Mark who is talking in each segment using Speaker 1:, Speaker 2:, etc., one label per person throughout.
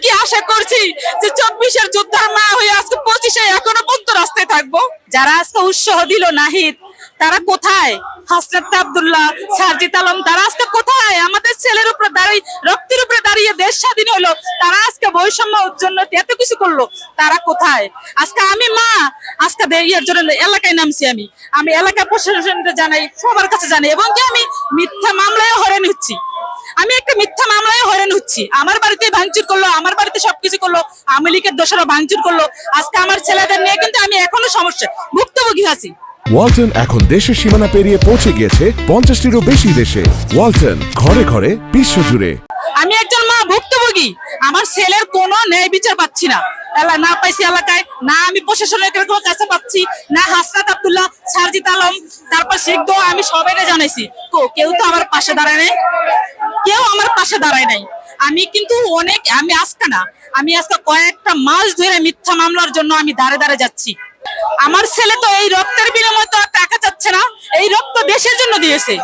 Speaker 1: কি আশা করছি যে 24-এর যোদ্ধার মা হয়ে আজকে 25-এ এখনো পর্যন্ত রাস্তায় থাকবো? যারা আজকে উৎসাহ দিল নাহিদ, তারা কোথায়? হাসনাত আব্দুল্লাহ, সারজিদ আলম, তারা আজকে কোথায়? আমাদের ছেলের উপরে দাঁড়িয়ে, রক্তের উপরে দাঁড়িয়ে দেশ স্বাধীন হলো, তারা আজকে বৈষম্যের জন্য এত কিছু করলো, তারা কোথায়? আজকে আমি মা, আজকে এর জন্য এলাকায় নামছি। আমি এলাকা প্রশাসনকে জানাই, সবার কাছে জানাই, এবং কি আমি মিথ্যা মামলায় হয়রান হচ্ছি। আমি একটা মিথ্যা মামলায় হয়রান হচ্ছি। আমার বাড়িতে ভাঙচুর করলো, আমার বাড়িতে সবকিছু করলো, আওয়ামী লীগের দোষরা ভাঙচুর করলো। আজকে আমার ছেলেদের নিয়ে কিন্তু আমি এখনো সমস্যা ভুক্তভোগী আছি।
Speaker 2: ওয়ালটন এখন দেশের সীমানা পেরিয়ে পৌঁছে গিয়েছে 50টিরও বেশি দেশে। ওয়ালটন, ঘরে ঘরে বিশ্বজুড়ে।
Speaker 1: আমি একজন মা, ভুক্তভোগী। আমার ছেলের কোনো ন্যায় বিচার পাচ্ছি না, না পাইছি এলাকায়, না আমি প্রশাসনের কাছে পাচ্ছি, না হাসনাত আব্দুল্লাহ, সারজিদ আলম, তারপর সিদ্ধ, আমি সবাইকে জানাইছি, কেউ তো আমার পাশে দাঁড়ায় নাই, কেউ আমার পাশে দাঁড়ায় নাই। আমি কিন্তু আমি আজকে কয়েকটা মাস ধরে মিথ্যা মামলার জন্য আমি দাঁড়ে দাঁড়ে যাচ্ছি। আমার ছেলে তো এই রক্তের বিনিময়ে তো টাকা চাচ্ছে না, এই রক্ত দেশের জন্য দিয়েছে,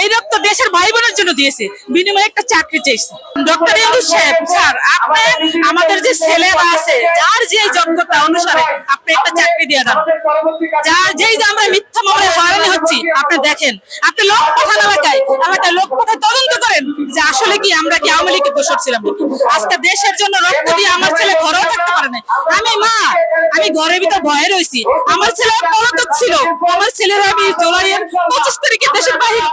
Speaker 1: এই রক্ত দেশের ভাই বোনের জন্য দিয়েছে, বিনিময়ে একটা চাকরি চাইছে। ডক্টর ইউনূস সাহেব, স্যার, আপনি আমাদের যে ছেলেরা আছে, যার যে যোগ্যতা অনুসারে আপনি একটা চাকরি দিয়ে দেন, যার যেই যে আমরা মিথ্যা মামলায় হয়রানি হচ্ছি, আপনি দেখেন, আপনি লোকপ্রধান এলাকায় লোকপ্রধান তদন্ত করেন যে আসলে কি আমরা কি আওয়ামী লীগের দোষর ছিলাম নাকি। আজকে দেশের জন্য রক্ত দিয়ে আমার ছেলে ঘরেও থাকতে পারে না। আমি মা, আমি ঘরের ভিতর ভয়ে রয়েছি। আমার ছেলে পলাতক ছিল, আমার ছেলের আমি জুলাইয়ের 25 তারিখে দেশের বাহির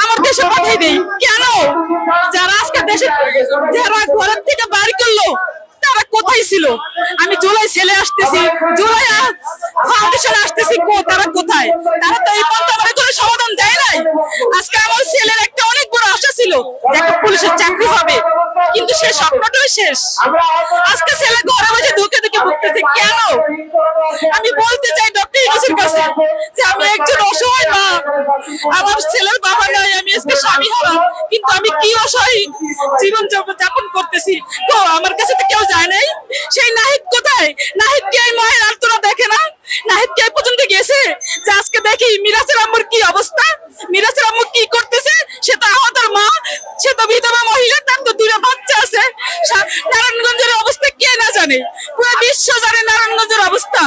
Speaker 1: আমার দেশে পাঠিয়ে দেই। কেন? যারা আজকে যারা ঘরের থেকে বাড়ি করলো, তারা কোথায় ছিল? আমি জুলাই ছেলে আসতেছি, জুলাই ফাউন্ডেশন আসতেছি, তারা কোথায়? তারা তো এই পর্যন্ত আমার কোনো সমাধান দেয় নাই। আজকে আমার ছেলের একটা অনেক বড় আশা ছিল যে একটা পুলিশের চাকরি হবে, কিন্তু সে স্বপ্নটাই শেষ। আজকে ছেলে ঘরে বসে ধুকে ভুগতেছে। কেন? আমি বলতে চাই ডক্টর ইউনূসের কাছে যে আমি একজন অসহায় মা, আমার ছেলের বাবা নাই, আমি আজকে স্বামী হারা, কিন্তু আমি কি অসহায় জীবন যাপন করতেছি, তো আমার কাছে তো কেউ যায় নাই। সেই নাহিদ কোথায়? নাহিদ কি এই মায়ের আর্তনা দেখে না? নাহিদ কি পর্যন্ত গেছে যে আজকে দেখি মিরাজের আম্মুর কি অবস্থা, মিরাজের আম্মু কি করতেছে? সে তো আমাদের মা, সে তো বিধবা মহিলা, তার তো 2টা বাচ্চা আছে। নারায়ণগঞ্জের অবস্থা কে না জানে? পুরো বিশ্ব জানে নারায়ণগঞ্জের অবস্থা।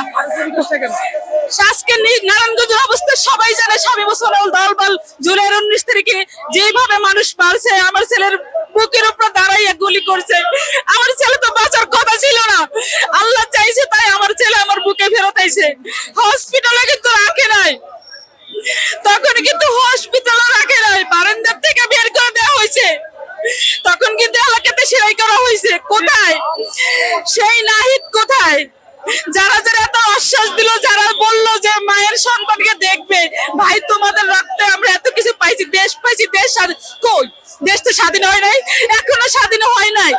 Speaker 1: আজকে নারায়ণগঞ্জের অবস্থা সবাই জানে। স্বামী মুসলমান দলবল জুলাইয়ের 19 তারিখে যেভাবে মানুষ মারছে, আমার ছেলের বুকের উপর দাঁড়াইয়া গুলি করছে। আমার ছেলে তো বাঁচার কথা ছিল না, আল্লাহ চাইছে তাই আমার ছেলে আমার বুকে ফেরত আইছে। হসপিটালে কিন্তু রাখে নাই, তখন কিন্তু হসপিটালে রাখে নাই, বারান্দার থেকে বের করে দেওয়া হয়েছে, তখন কিন্তু এলাকাতে সেরাই করা হয়েছে। কোথায় সেই নাহিদ? কোথায় যারা যারা এত আশ্বাস দিল, যারা বললো যে মায়ের সন্তানকে দেখবে? ভাই, তোমাদের রক্তে আমরা এত কিছু পাইছি, দেশ পাইছি, দেশ স্বাধীন। কই? দেশ তো স্বাধীন হয় নাই, এখনো স্বাধীন হয় নাই,